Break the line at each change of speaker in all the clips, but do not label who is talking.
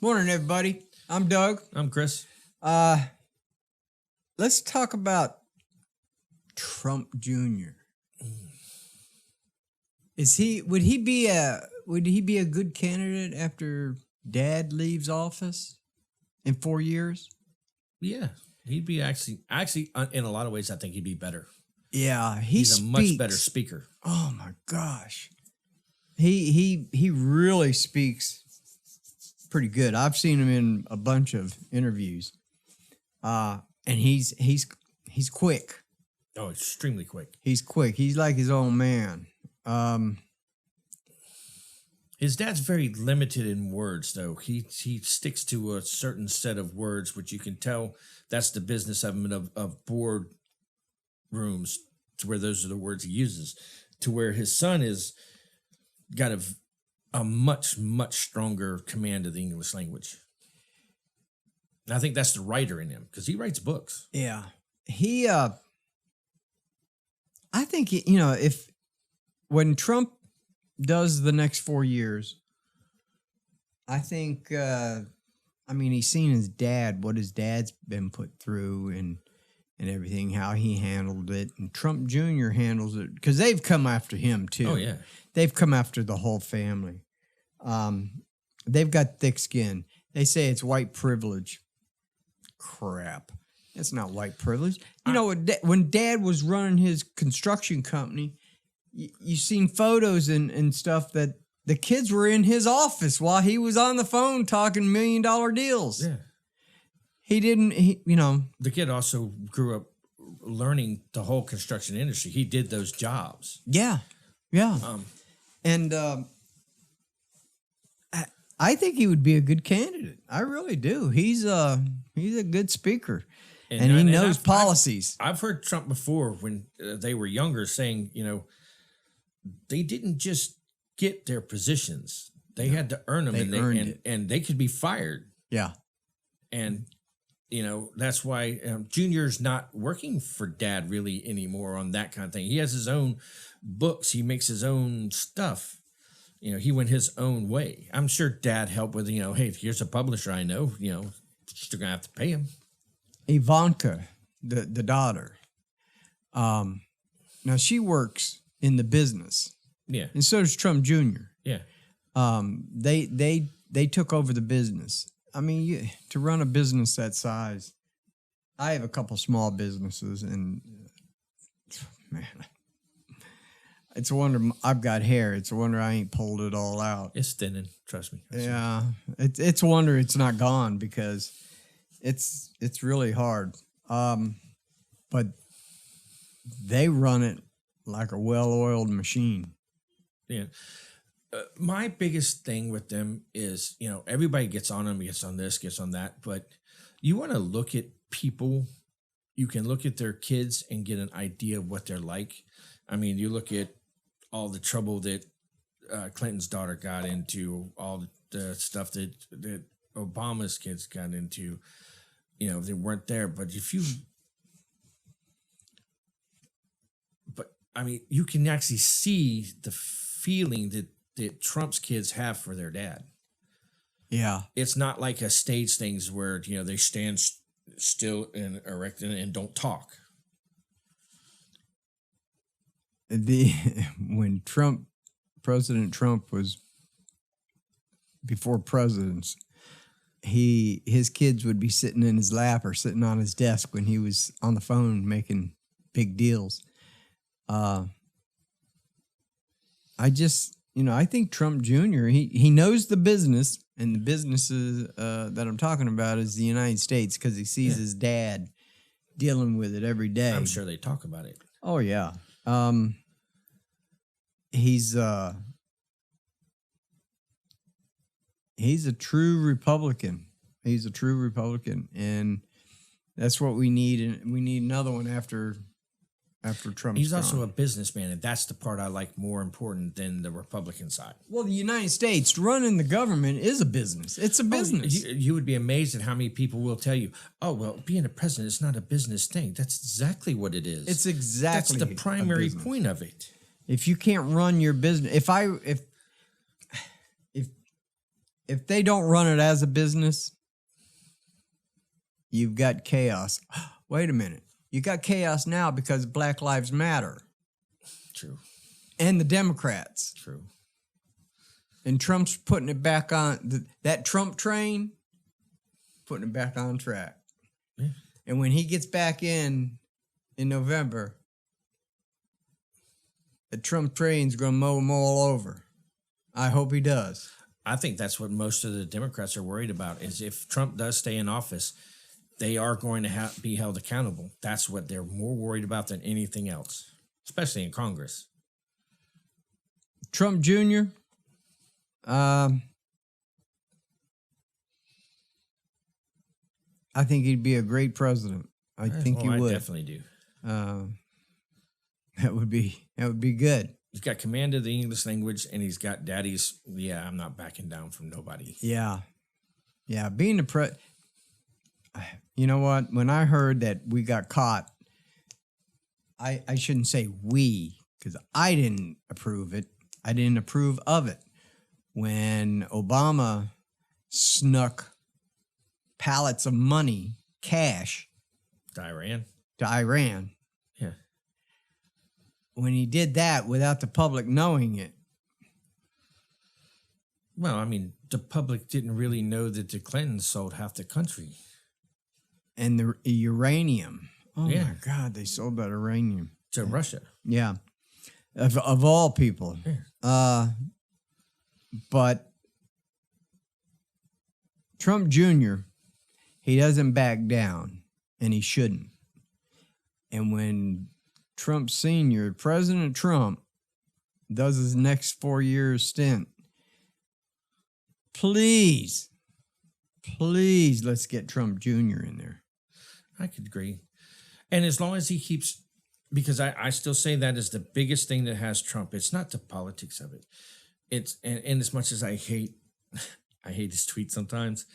Morning, everybody. I'm Doug.
I'm Chris.
Let's talk about Trump Jr. Would he be a good candidate after Dad leaves office in 4 years?
Yeah, he'd be actually in a lot of ways. I think he'd be better.
Yeah,
he's a much better speaker.
Oh my gosh, he really speaks pretty good. I've seen him in a bunch of interviews, and he's quick.
Oh, extremely quick.
He's quick. He's like his own man.
His dad's very limited in words, though. He sticks to a certain set of words, which you can tell that's the business of board rooms, to where those are the words he uses. To where his son is got a much stronger command of the English language. And I think that's the writer in him, because he writes books.
Yeah, I think when Trump does the next 4 years, I think he's seen his dad, what his dad's been put through, and everything, how he handled it, and Trump Jr. handles it, because they've come after him too.
Oh yeah,
they've come after the whole family. They've got thick skin. They say it's white privilege. Crap. It's not white privilege. When Dad was running his construction company, you seen photos and stuff that the kids were in his office while he was on the phone talking $1 million deals.
Yeah.
The
kid also grew up learning the whole construction industry. He did those jobs.
Yeah. Yeah. I think he would be a good candidate. I really do. He's a good speaker. And he knows policies.
I've heard Trump before when they were younger saying, they didn't just get their positions. They had to earn them, and they could be fired.
Yeah.
And, that's why Junior's not working for Dad really anymore on that kind of thing. He has his own books. He makes his own stuff. He went his own way. I'm sure Dad helped with, hey, here's a publisher I know, still going to have to pay him.
Ivanka, the daughter, now she works in the business.
Yeah.
And so does Trump Jr.
Yeah.
They took over the business. I mean, to run a business that size, I have a couple small businesses, and man, it's a wonder I've got hair. It's a wonder I ain't pulled it all out.
It's thinning, trust me.
Yeah. It's a wonder it's not gone, because it's really hard. But they run it like a well-oiled machine.
Yeah. My biggest thing with them is, everybody gets on them, gets on this, gets on that. But you want to look at people, you can look at their kids and get an idea of what they're like. I mean, you look at all the trouble that Clinton's daughter got into, all the stuff that Obama's kids got into. They weren't there, but you can actually see the feeling that Trump's kids have for their dad.
Yeah. It's
not like a stage things where, they stand still and erect and don't talk.
When President Trump was before presidents, his kids would be sitting in his lap or sitting on his desk when he was on the phone making big deals. I think Trump Jr., he knows the business, and the businesses that I'm talking about is the United States, because he sees his dad dealing with it every day.
I'm sure they talk about it.
Oh, yeah. He's a true Republican. He's a true Republican, and that's what we need. And we need another one after Trump.
He's also a businessman, and that's the part I like more important than the Republican side.
Well, the United States running the government is a business. It's a business.
You would be amazed at how many people will tell you, "Oh, well, being a president is not a business thing." That's exactly what it is.
It's exactly
that's the primary point of it.
If you can't run your business, if they don't run it as a business, you've got chaos. Wait a minute. You got chaos now because Black Lives Matter.
True.
And the Democrats.
True.
And Trump's putting it back on, that Trump train, putting it back on track.
Yeah.
And when he gets back in November, the Trump train's going to mow them all over. I hope he does.
I think that's what most of the Democrats are worried about is if Trump does stay in office, they are going to be held accountable. That's what they're more worried about than anything else, especially in Congress.
Trump Jr., I think he'd be a great president. I think he would.
I definitely do.
That would be good.
He's got command of the English language, and he's got daddy's. Yeah, I'm not backing down from nobody.
Yeah, being the you know what? When I heard that we got caught, I shouldn't say we, because I didn't approve it. I didn't approve of it. When Obama snuck pallets of money, cash,
To Iran.
Yeah. When he did that without the public knowing it.
Well, I mean, the public didn't really know that the Clintons sold half the country.
And the uranium. Oh,
Yeah.
my God, they sold that uranium.
To Russia.
Yeah. Of all people.
Yeah.
But Trump Jr., he doesn't back down, and he shouldn't. And when Trump Sr., President Trump, does his next 4-year stint, please, let's get Trump Jr. in there.
I could agree. And as long as he keeps, because I still say that is the biggest thing that has Trump. It's not the politics of it. It's and as much as I hate his tweets sometimes,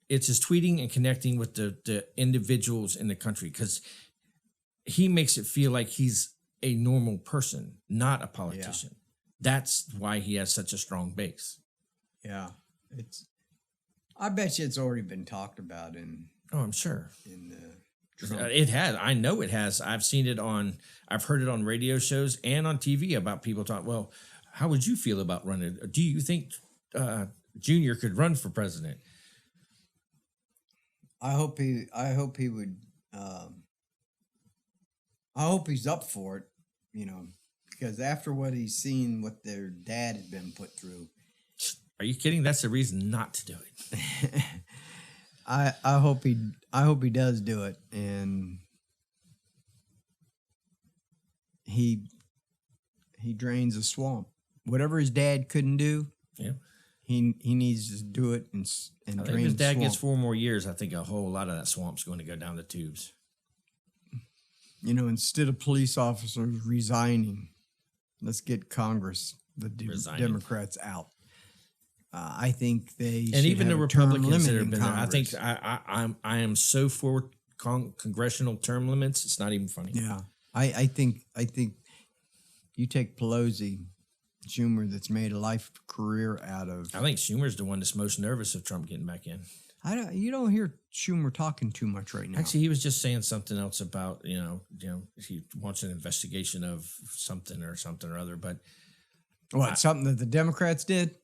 it's his tweeting and connecting with the individuals in the country, because he makes it feel like he's a normal person, not a politician. Yeah. That's why he has such a strong base.
Yeah. I bet you it's already been talked about in.
Oh, I'm sure.
It
has. I know it has. I've heard it on radio shows and on TV about people talking, well, how would you feel about running? Do you think Junior could run for president?
I hope he would. I hope he's up for it, because after what he's seen, what their dad had been put through.
Are you kidding? That's the reason not to do it.
I hope he does do it, and he drains the swamp. Whatever his dad couldn't do,
yeah,
he needs to do it and drain the swamp. If his dad
gets 4 more years, I think a whole lot of that swamp's going to go down the tubes.
Instead of police officers resigning, let's get Congress, the Democrats out. I think they
and even the Republicans that have been there.
Congress.
I think I am so for congressional term limits. It's not even funny.
Yeah, I think you take Pelosi, Schumer, that's made a life career out of.
I think Schumer's the one that's most nervous of Trump getting back in.
You don't hear Schumer talking too much right now.
Actually, he was just saying something else about he wants an investigation of something or other, but.
What, something that the Democrats did?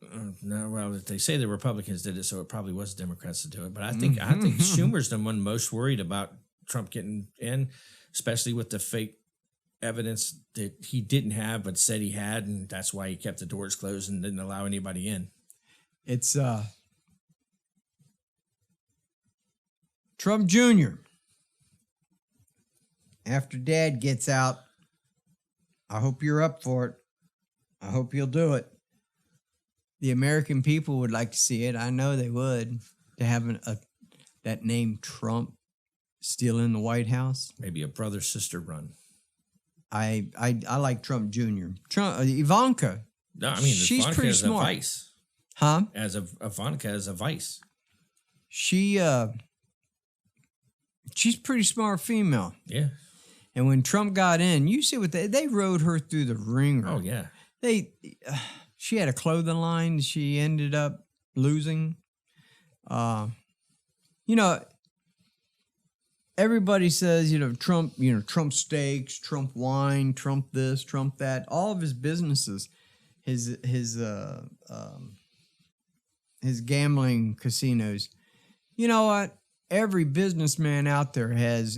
No, well, they say the Republicans did it, so it probably was Democrats to do it. But I think Schumer's the one most worried about Trump getting in, especially with the fake evidence that he didn't have but said he had, and that's why he kept the doors closed and didn't allow anybody in.
It's Trump Jr. After Dad gets out, I hope you're up for it. I hope you'll do it. The American people would like to see it. I know they would. To have that name Trump still in the White House.
Maybe a brother-sister run.
I like Trump Jr. Ivanka.
No, I mean,
she's
Ivanka
pretty
is
smart.
A vice.
Huh?
Ivanka is a vice.
She's pretty smart female.
Yeah.
And when Trump got in, you see what they rode her through the ringer.
Oh yeah.
She had a clothing line. She ended up losing. You know, everybody says, Trump, Trump steaks, Trump wine, Trump this, Trump that. All of his businesses, his gambling casinos. You know what? Every businessman out there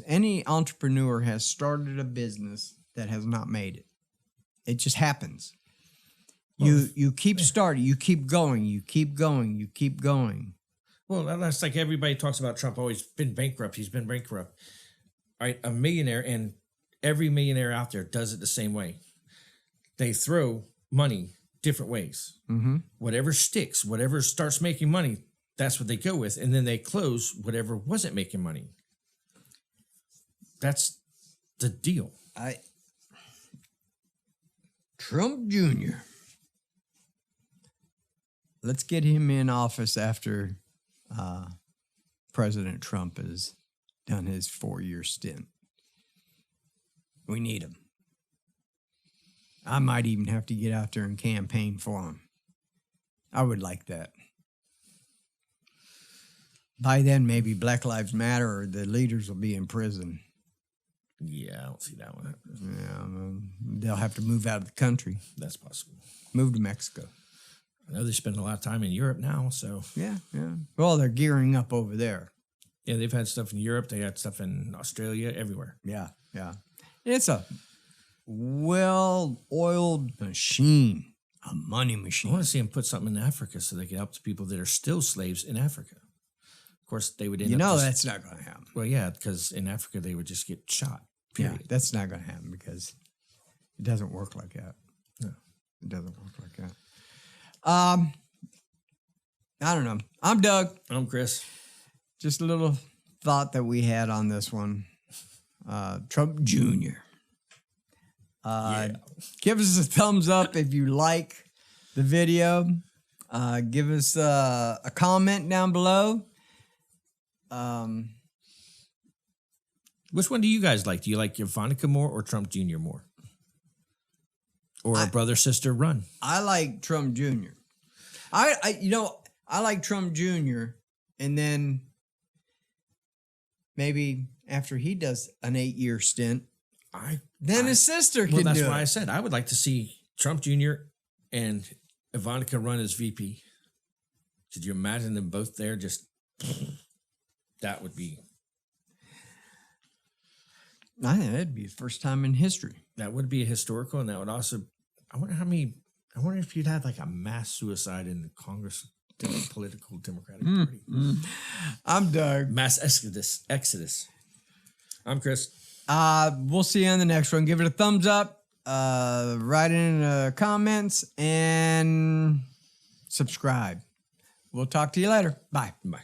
any entrepreneur has started a business that has not made it. It just happens. You keep starting, you keep going, you keep going, you keep going.
Well, that's like everybody talks about Trump always been bankrupt. He's been bankrupt. All right, a millionaire, and every millionaire out there does it the same way. They throw money different ways.
Mm-hmm.
Whatever sticks, whatever starts making money, that's what they go with. And then they close whatever wasn't making money. That's the deal.
Trump Jr. Let's get him in office after President Trump has done his 4-year stint. We need him. I might even have to get out there and campaign for him. I would like that. By then, maybe Black Lives Matter or the leaders will be in prison.
Yeah, I don't see that one.
Yeah, they'll have to move out of the country.
That's possible.
Move to Mexico.
I know they spend a lot of time in Europe now, so.
Yeah. Well, they're gearing up over there.
Yeah, they've had stuff in Europe. They got stuff in Australia, everywhere.
Yeah. It's a well-oiled machine, a money
I
machine.
want to see them put something in Africa so they can help the people that are still slaves in Africa. Of course, they would end up
that's not going to happen.
Well, yeah, because in Africa, they would just get shot, period.
Yeah, that's not going to happen because it doesn't work like that.
No.
It doesn't work like that. I don't know. I'm Doug.
I'm Chris.
Just a little thought that we had on this one. Trump Jr. Give us a thumbs up if you like the video. Give us a comment down below.
Which one do you guys like? Do you like Ivanka more or Trump Jr. more? Or a brother-sister run?
I like Trump Jr. I like Trump Jr. And then maybe after he does an 8-year stint, his sister can do it.
Well, that's why I said I would like to see Trump Jr. and Ivanka run as VP. Could you imagine them both there? That would be.
I think that'd be the first time in history.
That would be a historical, and that would also. I wonder if you'd have like a mass suicide in the Congress, political Democratic Party.
I'm Doug.
Mass exodus. I'm Chris.
We'll see you on the next one. Give it a thumbs up. Write in the comments and subscribe. We'll talk to you later. Bye.
Bye.